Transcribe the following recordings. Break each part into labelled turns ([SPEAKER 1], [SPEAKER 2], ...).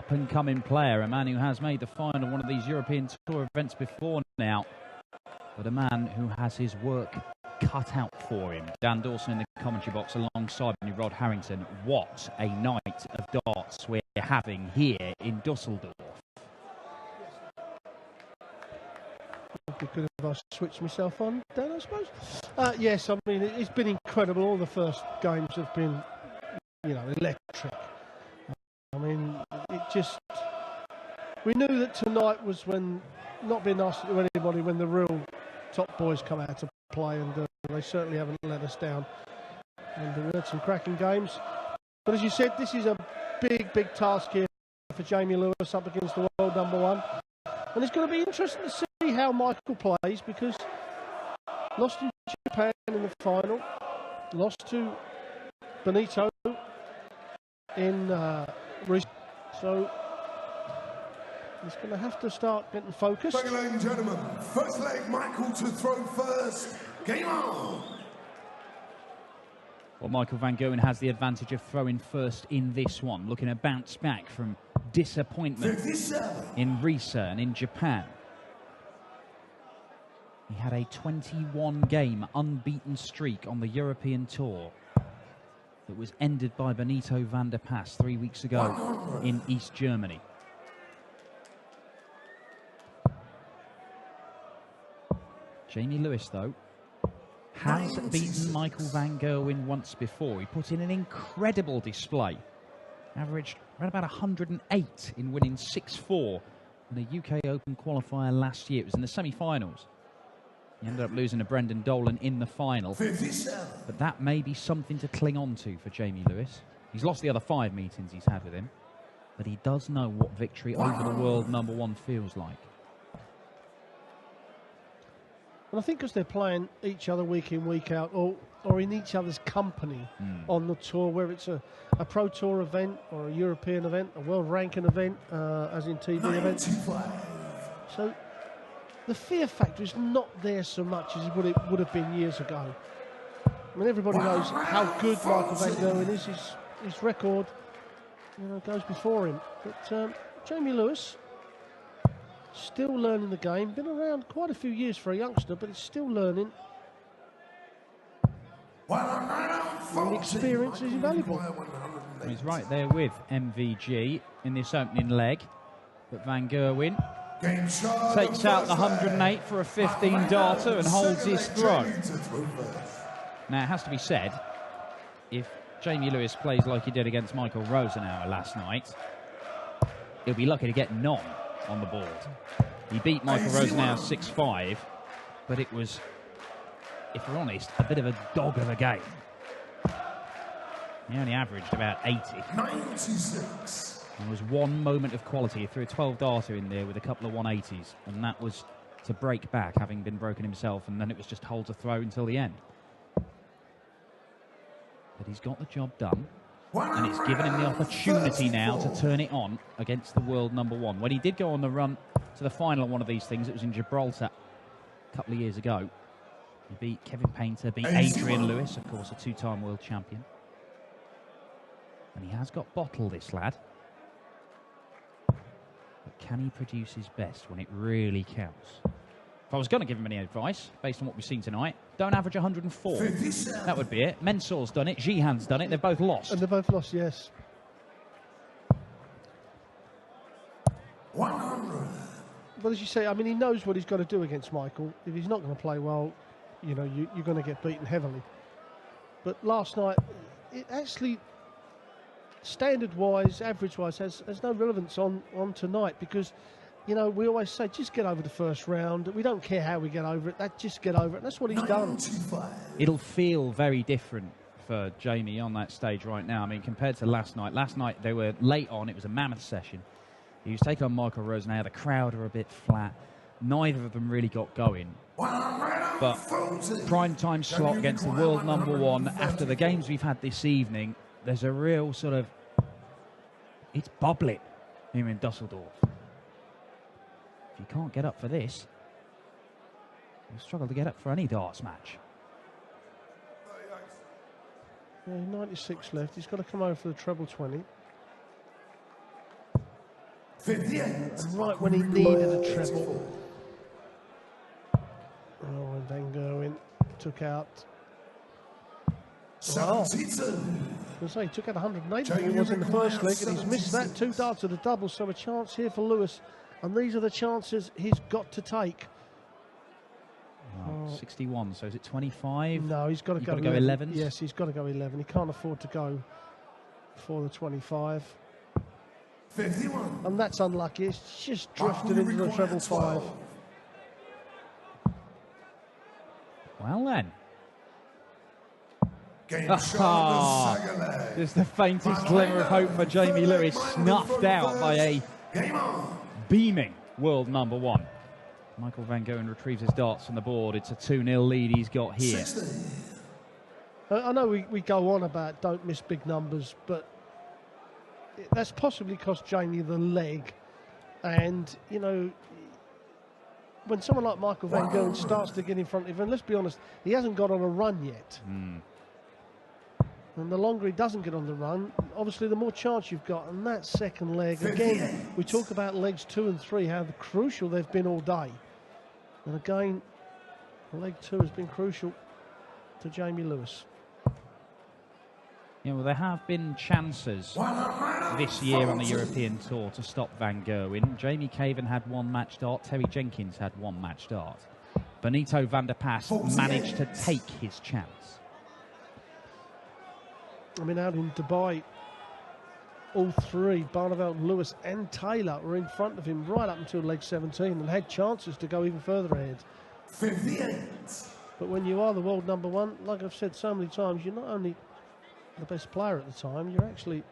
[SPEAKER 1] up-and-coming player, a man who has made the final of one of these European Tour events before now, but a man who has his work cut out for him. Dan Dawson in the commentary box alongside me, Rod Harrington. What a night of darts we're having here in Düsseldorf.
[SPEAKER 2] Good if I switched myself on, Dan, I suppose. Yes, I mean, it's been incredible. All the first games have been, you know, electric. I mean, it just... We knew that tonight was when, not being nasty to anybody, when the real top boys come out to play, and they certainly haven't let us down. And we had some cracking games. But as you said, this is a big, big task here for Jamie Lewis up against the world #1. And it's going to be interesting to see how Michael plays, because lost in Japan in the final, lost to Benito in so he's going to have to start getting focused.
[SPEAKER 3] Ladies and gentlemen, first leg, Michael to throw first. Game on!
[SPEAKER 1] Well, Michael van Gerwen has the advantage of throwing first in this one, looking to bounce back from disappointment
[SPEAKER 3] 57.
[SPEAKER 1] in Riesa and in Japan. He had a 21-game unbeaten streak on the European Tour that was ended by Benito van der Pas 3 weeks ago in East Germany. Jamie Lewis, though, has beaten Michael van Gerwen once before. He put in an incredible display. Averaged around about 108 in winning 6-4 in the UK Open qualifier last year. It was in the semi-finals. He ended up losing to Brendan Dolan in the final.
[SPEAKER 3] 57.
[SPEAKER 1] But that may be something to cling on to for Jamie Lewis. He's lost the other 5 meetings he's had with him, but he does know what victory over the world #1 feels like.
[SPEAKER 2] And I think because they're playing each other week in, week out, or in each other's company on the tour, where it's a Pro Tour event or a European event, a world ranking event, as in TV events. So the fear factor is not there so much as it would have been years ago. I mean, everybody knows how good Michael van Gerwen is. His record, you know, goes before him. But Jamie Lewis, still learning the game. Been around quite a few years for a youngster, but he's still learning. And the experience is invaluable.
[SPEAKER 1] He's right there with MVG in this opening leg. But van Gerwen takes out the 108 for a 15-darter and holds his throw. Now, it has to be said, if Jamie Lewis plays like he did against Michael Rosenauer last night, he'll be lucky to get none on the board. He beat Michael Rosenauer 6-5, but it was, if we're honest, a bit of a dog of a game. He only averaged about 80.
[SPEAKER 3] 96.
[SPEAKER 1] There was one moment of quality. He threw a 12-darter in there with a couple of 180s, and that was to break back, having been broken himself, and then it was just hold to throw until the end. But he's got the job done, and it's given him the opportunity now to turn it on against the world #1. When he did go on the run to the final of one of these things, it was in Gibraltar a couple of years ago. He beat Kevin Painter, beat Adrian Lewis, of course, a 2-time world champion. And he has got bottle, this lad. But can he produce his best when it really counts? If I was going to give him any advice, based on what we've seen tonight, don't average 104.
[SPEAKER 3] 57.
[SPEAKER 1] That would be it. Mensor's done it, Jihan's done it, they've both lost.
[SPEAKER 2] And they've both lost, yes.
[SPEAKER 3] 100.
[SPEAKER 2] But as you say, I mean, he knows what he's got to do against Michael. If he's not going to play well, you know, you're going to get beaten heavily. But last night, it actually, standard-wise, average-wise, has no relevance on tonight, because, you know, we always say, just get over the first round. We don't care how we get over it. Just get over it. And that's what he's done.
[SPEAKER 1] It'll feel very different for Jamie on that stage right now. I mean, compared to last night. Last night, they were late on. It was a mammoth session. He was taking on Michael Rosenauer. The crowd are a bit flat. Neither of them really got going. But prime time slot against the world #1, after the games we've had this evening, there's a real sort of, it's bubbling here in Düsseldorf. If you can't get up for this, you'll struggle to get up for any darts match.
[SPEAKER 2] Yeah, 96 left. He's got to come over for the treble 20.
[SPEAKER 3] 58.
[SPEAKER 2] And right when he needed a treble. Oh, and Van Gerwen took out. Wow.
[SPEAKER 3] 72.
[SPEAKER 2] I say, he took out 108, I think it was in the first leg, and he's missed that. 2 darts at a double, so a chance here for Lewis. And these are the chances he's got to take.
[SPEAKER 1] Oh, 61, so is it 25?
[SPEAKER 2] No, he's got to go
[SPEAKER 1] 11.
[SPEAKER 2] Yes, he's got to go 11. He can't afford to go for the 25.
[SPEAKER 3] 51.
[SPEAKER 2] And that's unlucky. It's just drifted into the treble 5.
[SPEAKER 1] Well then.
[SPEAKER 3] There's
[SPEAKER 1] There's the faintest glimmer of hope for Jamie Lewis, snuffed out by a beaming world number 1. Michael Van Gerwen retrieves his darts from the board. It's a 2-0 lead he's got here.
[SPEAKER 2] I know we go on about don't miss big numbers, but that's possibly cost Jamie the leg. And, you know, when someone like Michael Van Gerwen starts to get in front of him, and let's be honest, he hasn't got on a run yet. And the longer he doesn't get on the run, obviously the more chance you've got. And that second leg, again, we talk about legs 2 and 3, how crucial they've been all day. And again, leg 2 has been crucial to Jamie Lewis.
[SPEAKER 1] Yeah, well, there have been chances this year on the European Tour to stop Van Gerwen. Jamie Caven had 1 match dart. Terry Jenkins had 1 match dart. Benito van der Pas managed to take his chance.
[SPEAKER 2] I mean, out in Dubai, all 3, Barneveld, Lewis and Taylor, were in front of him right up until leg 17 and had chances to go even further ahead.
[SPEAKER 3] 58.
[SPEAKER 2] But when you are the world number 1, like I've said so many times, you're not only the best player at the time, you're actually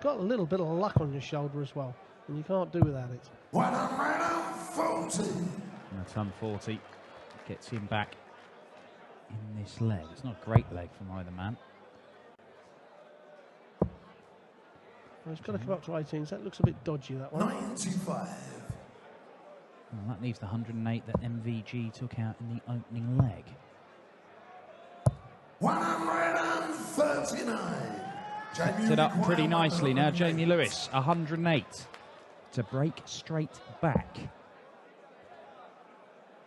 [SPEAKER 2] got a little bit of luck on your shoulder as well, and you can't do without it.
[SPEAKER 3] 140.
[SPEAKER 1] And a ton 40 gets him back in this leg. It's not a great leg from either man.
[SPEAKER 2] Well, he's got to come up to 18s. That looks a bit dodgy, that one.
[SPEAKER 3] 95.
[SPEAKER 1] Well, that leaves the 108 that MVG took out in the opening leg.
[SPEAKER 3] 139.
[SPEAKER 1] Picked it up pretty nicely now. Jamie Lewis, 108 to break straight back.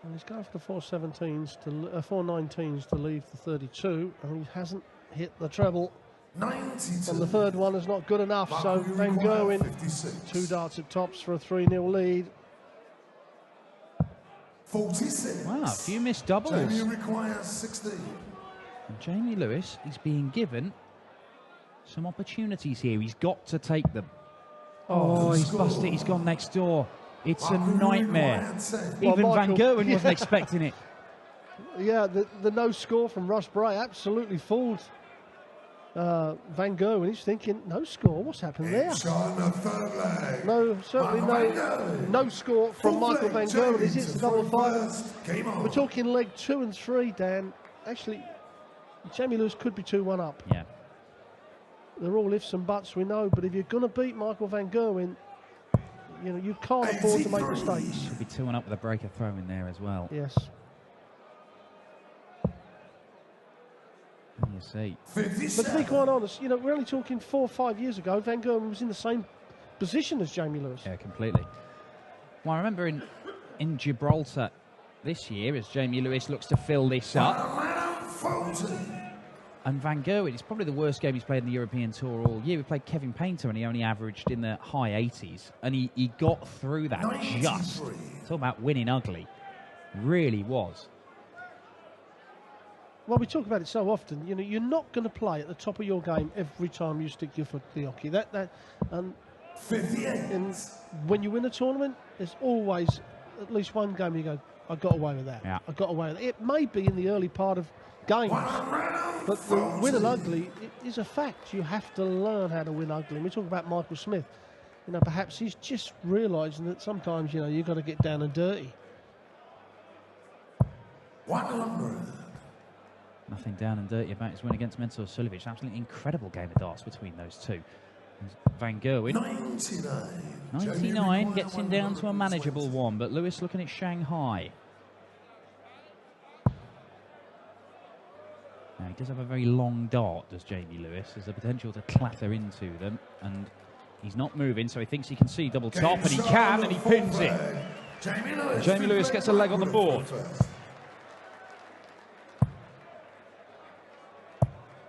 [SPEAKER 2] And he's going for the 417s to 419s to leave the 32, and he hasn't hit the treble.
[SPEAKER 3] 92.
[SPEAKER 2] And the third one is not good enough, so Van Gerwen, 2 darts at tops for a 3-0 lead.
[SPEAKER 3] 46.
[SPEAKER 1] Wow, a few missed doubles.
[SPEAKER 3] Jamie requires 16.
[SPEAKER 1] And Jamie Lewis is being given some opportunities here. He's got to take them. Oh, he's busted. He's gone next door. It's a nightmare. Even Van Gerwen wasn't expecting it.
[SPEAKER 2] Yeah, the no score from Ross Bray absolutely fooled Van Gerwen. He's thinking, no score, what's happened there? No, certainly no score from Michael Van Gerwen. He hits the double 5. We're talking leg 2 and 3, Dan. Actually, Jamie Lewis could be 2-1 up.
[SPEAKER 1] Yeah.
[SPEAKER 2] They're all ifs and buts, we know, but if you're going to beat Michael Van Gerwen, you know, you can't afford to make mistakes.
[SPEAKER 1] Could be 2-1 up with a breaker throw in there as well.
[SPEAKER 2] Yes.
[SPEAKER 1] You see.
[SPEAKER 2] But to be quite honest, you know, we're only talking 4 or 5 years ago, Van Gerwen was in the same position as Jamie Lewis.
[SPEAKER 1] Yeah, completely. Well, I remember in Gibraltar this year, as Jamie Lewis looks to fill this up. And Van Gerwen, it's probably the worst game he's played in the European Tour all year. We played Kevin Painter and he only averaged in the high 80s. And he got through that just. Talk about winning ugly. Really was.
[SPEAKER 2] Well, we talk about it so often. You know, you're not going to play at the top of your game every time you stick your foot to the hockey. And when you win a tournament, there's always at least one game you go, I got away with that.
[SPEAKER 1] Yeah.
[SPEAKER 2] I got away with it. It may be in the early part of games, but the win and ugly is a fact. You have to learn how to win ugly. And we talk about Michael Smith. You know, perhaps he's just realising that sometimes, you know, you've got to get down and dirty.
[SPEAKER 3] 100.
[SPEAKER 1] Nothing down and dirty about his win against Mensur Suljovic. Absolutely incredible game of darts between those two. Van Gerwen, 99 gets him down to a manageable one, but Lewis looking at Shanghai. Now, he does have a very long dart, does Jamie Lewis. There's the potential to clatter into them, and He's not moving, so he thinks he can see double top, and he can, and he pins it. Jamie Lewis gets a leg on the board.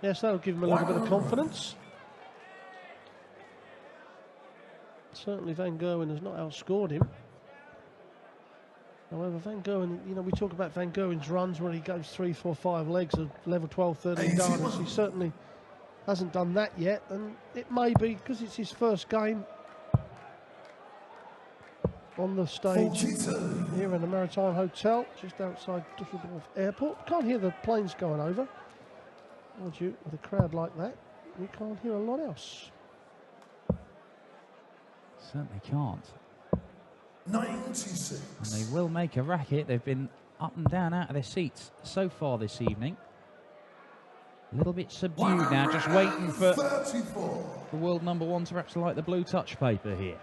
[SPEAKER 2] Yes, that'll give him a little bit of confidence. Certainly Van Gerwen has not outscored him. However, Van Gerwen, you know, we talk about Van Gerwen's runs where he goes 3, 4, 5 legs of level 12, 13 darters. He certainly hasn't done that yet, and it may be because it's his first game on the stage here in the Maritime Hotel, just outside Düsseldorf Airport. Can't hear the planes going over. Mind you, with a crowd like that, we can't hear a lot else.
[SPEAKER 1] Certainly can't.
[SPEAKER 3] 96.
[SPEAKER 1] And they will make a racket. They've been up and down out of their seats so far this evening. A little bit subdued now, just waiting for the world number one to perhaps light the blue touch paper here.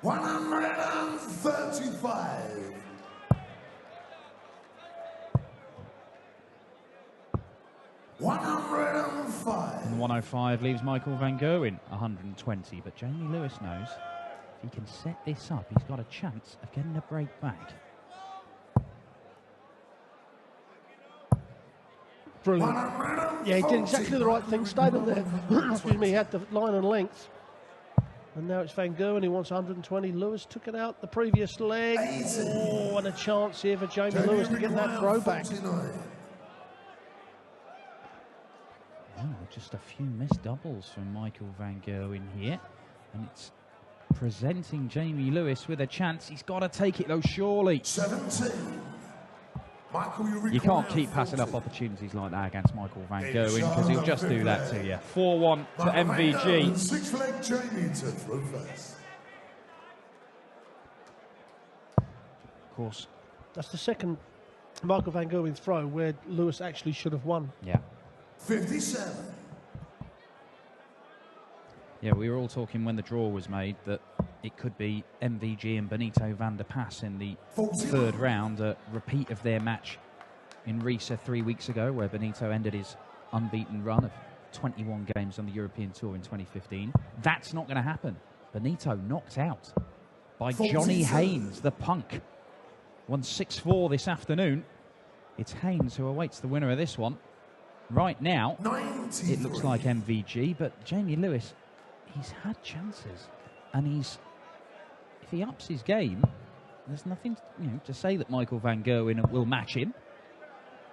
[SPEAKER 3] $135.
[SPEAKER 1] And 105 leaves Michael Van Gerwen 120, but Jamie Lewis knows if he can set this up, he's got a chance of getting a break back.
[SPEAKER 2] Brilliant. Yeah, he did exactly the right thing, stayed on there. Excuse me, he had the line and length. And now it's Van Gerwen, he wants 120. Lewis took it out the previous leg. Oh, and a chance here for Jamie Lewis to get that throw back.
[SPEAKER 1] Oh, just a few missed doubles from Michael Van Gerwen here. And it's presenting Jamie Lewis with a chance. He's got to take it though, surely.
[SPEAKER 3] 17. Michael,
[SPEAKER 1] you can't keep passing up opportunities like that against Michael Van Gerwen because he'll just do that to you. 4-1 to MVG.
[SPEAKER 3] 6-leg Jamie to throw first.
[SPEAKER 1] Of course.
[SPEAKER 2] That's the second Michael Van Gerwen throw where Lewis actually should have won.
[SPEAKER 1] Yeah.
[SPEAKER 3] 57.
[SPEAKER 1] Yeah, we were all talking when the draw was made that it could be MVG and Benito van der Pas in the third round, a repeat of their match in Riesa 3 weeks ago, where Benito ended his unbeaten run of 21 games on the European Tour in 2015. That's not going to happen. Benito knocked out by Johnny Haynes, the punk. Won 6-4 this afternoon. It's Haynes who awaits the winner of this one. Right now,
[SPEAKER 3] 93.
[SPEAKER 1] It looks like MVG, but Jamie Lewis, he's had chances, and if he ups his game, there's nothing to say that Michael Van Gerwen will match him.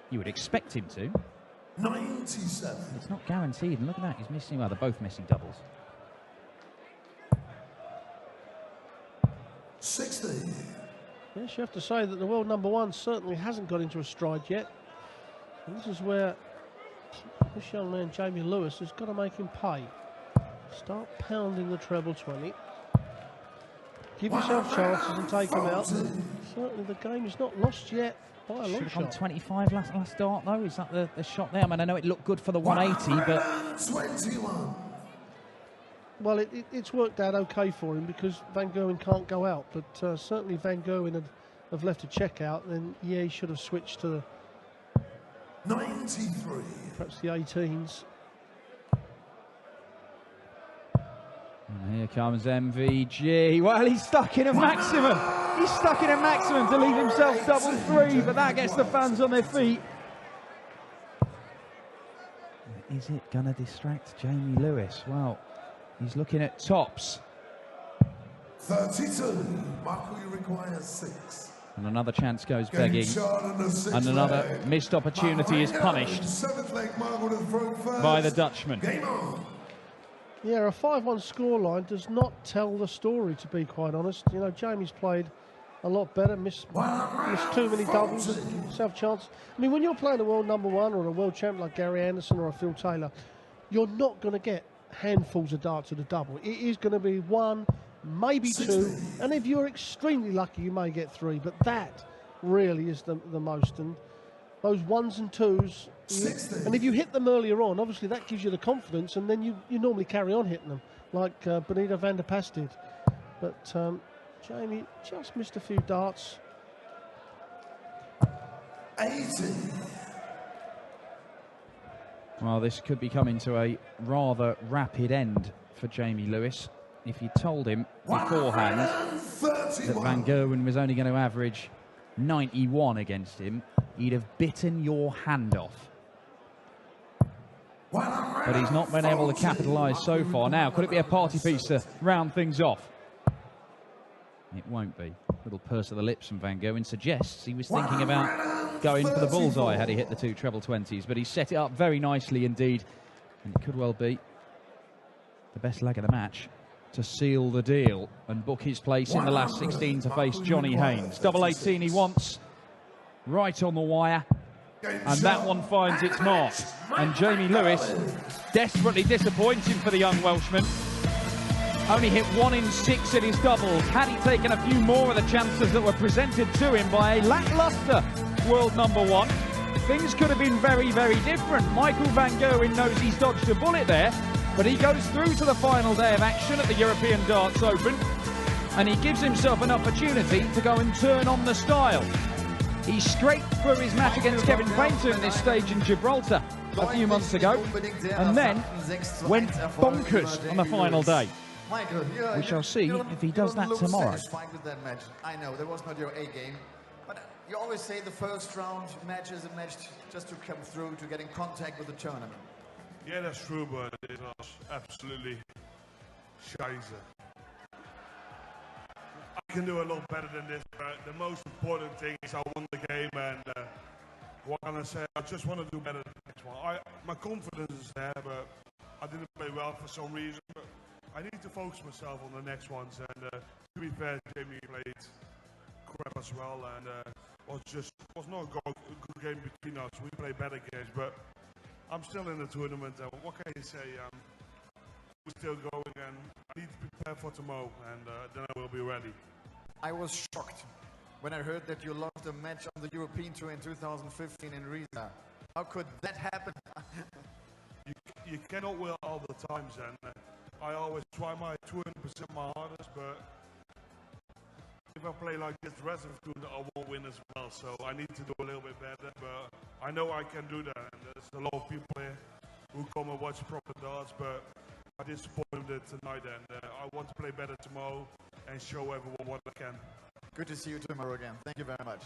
[SPEAKER 1] You would expect him to.
[SPEAKER 3] 97.
[SPEAKER 1] It's not guaranteed, and look at that, he's missing, well, they're both missing doubles.
[SPEAKER 3] 60.
[SPEAKER 2] Yes, you have to say that the world number one certainly hasn't got into a stride yet. And this is where this young man, Jamie Lewis, has got to make him pay. Start pounding the treble 20. Give yourself chances and take them out. Certainly the game is not lost yet by a long shot.
[SPEAKER 1] Should have gone 25 last start, though. Is that the shot there? I mean, I know it looked good for the 180, but...
[SPEAKER 3] 21.
[SPEAKER 2] Well, it's worked out okay for him because Van Gerwen can't go out. But certainly Van Gerwen have left a check out. Then, yeah, he should have switched to
[SPEAKER 3] 93.
[SPEAKER 2] Perhaps the 18s.
[SPEAKER 1] And here comes MVG. Well, he's stuck in a maximum. He's stuck in a maximum to leave himself double 3, but that gets the fans on their feet. Is it going to distract Jamie Lewis? Well, he's looking at tops.
[SPEAKER 3] 32. Michael, you require 6.
[SPEAKER 1] And another chance goes begging. And another missed opportunity is punished by the Dutchman.
[SPEAKER 2] Yeah, a 5-1 scoreline does not tell the story, to be quite honest. You know, Jamie's played a lot better, missed too many doubles, self chance. I mean, when you're playing a world number one or a world champ like Gary Anderson or a Phil Taylor, you're not going to get handfuls of darts at a double. It is going to be 1, maybe 2, and if you're extremely lucky, you may get 3. But that really is the most. And those 1s and 2s, and if you hit them earlier on, obviously that gives you the confidence, and then you normally carry on hitting them, like Benito van der Pas did. But Jamie just missed a few darts.
[SPEAKER 3] 80.
[SPEAKER 1] Well, this could be coming to a rather rapid end for Jamie Lewis. If you told him beforehand that Van Gerwen was only going to average 91 against him, he'd have bitten your hand off. But he's not been able to capitalise so far. Now, could it be a party piece to round things off? It won't be. Little purse of the lips from Van Gerwen suggests he was thinking about going for the bullseye had he hit the two treble 20s, but he set it up very nicely indeed, and it could well be the best leg of the match to seal the deal and book his place in the last 16 to face Johnny Haynes. Double 18 he wants, right on the wire, and that one finds its mark. And Jamie Lewis, desperately disappointing for the young Welshman. Only hit 1 in 6 at his doubles. Had he taken a few more of the chances that were presented to him by a lacklustre world #1, things could have been very, very different. Michael Van Gerwen knows he's dodged a bullet there, but he goes through to the final day of action at the European Darts Open, and he gives himself an opportunity to go and turn on the style. He scraped through his match against Kevin Painter in this stage in Gibraltar a few months ago, and then went bonkers on the final day. We shall see if he does that tomorrow.
[SPEAKER 4] I know, that was not your A game, but you always say the first round match is a match just to come through, to get in contact with the tournament.
[SPEAKER 5] Yeah, that's true, but it was absolutely scheisse. I can do a lot better than this, but the most important thing is I won the game, and what can I say? I just want to do better than the next one. My confidence is there, but I didn't play well for some reason. But I need to focus myself on the next ones, and to be fair, Jamie played crap as well, and was not a good game between us. We played better games, but I'm still in the tournament, and what can you say? We're still going, and I need to prepare for tomorrow, and then I will be ready.
[SPEAKER 4] I was shocked when I heard that you lost a match on the European Tour in 2015 in Riga. How could that happen?
[SPEAKER 5] You cannot win all the times, and I always try my 200% my hardest, but if I play like this the rest of the tournament, I won't win as well. So I need to do a little bit better, but I know I can do that. And there's a lot of people here who come and watch proper darts, but I disappointed tonight, and I want to play better tomorrow and show everyone what I can.
[SPEAKER 4] Good to see you tomorrow again. Thank you very much.